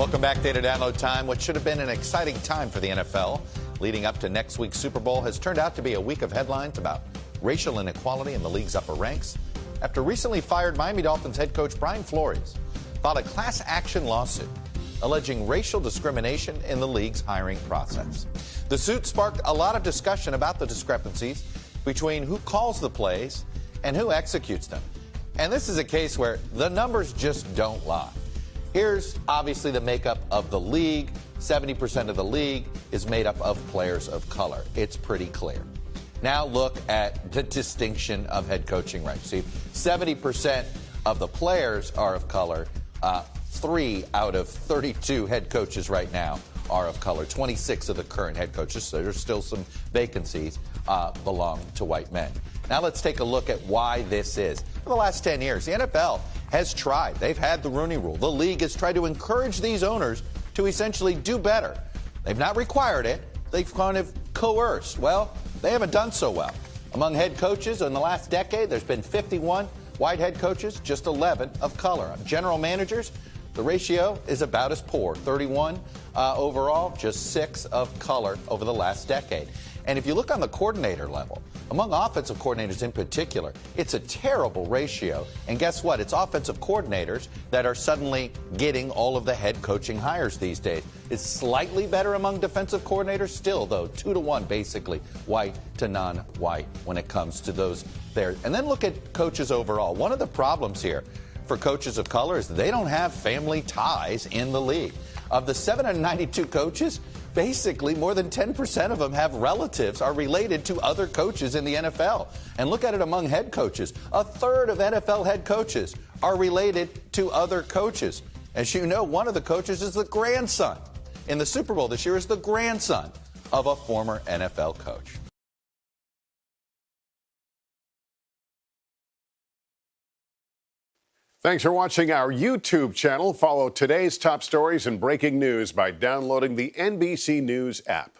Welcome back. Data download time. What should have been an exciting time for the NFL leading up to next week's Super Bowl has turned out to be a week of headlines about racial inequality in the league's upper ranks after recently fired Miami Dolphins head coach Brian Flores filed a class action lawsuit alleging racial discrimination in the league's hiring process. The suit sparked a lot of discussion about the discrepancies between who calls the plays and who executes them. And this is a case where the numbers just don't lie. Here's obviously the makeup of the league. 70% of the league is made up of players of color. It's pretty clear. Now look at the distinction of head coaching rights. See, 70% of the players are of color. 3 out of 32 head coaches right now are of color. 26 of the current head coaches, so there's still some vacancies, belong to white men. Now let's take a look at why this is. For the last 10 years, the NFL has tried. They've had the Rooney Rule. The league has tried to encourage these owners to essentially do better. They've not required it. They've kind of coerced. Well, they haven't done so well. Among head coaches in the last decade, there's been 51 white head coaches, just 11 of color. General managers, the ratio is about as poor. 31 overall, just 6 of color over the last decade. And if you look on the coordinator level, among offensive coordinators in particular, it's a terrible ratio. And guess what? It's offensive coordinators that are suddenly getting all of the head coaching hires these days. It's slightly better among defensive coordinators, still, though, 2-to-1, basically, white to non-white when it comes to those there. And then look at coaches overall. One of the problems here for coaches of color is they don't have family ties in the league. Of the 792 coaches, basically more than 10% of them have relatives, are related to other coaches in the NFL. And look at it among head coaches. A third of NFL head coaches are related to other coaches. As you know, one of the coaches is the grandson. In the Super Bowl this year is the grandson of a former NFL coach. Thanks for watching our YouTube channel. Follow today's top stories and breaking news by downloading the NBC News app.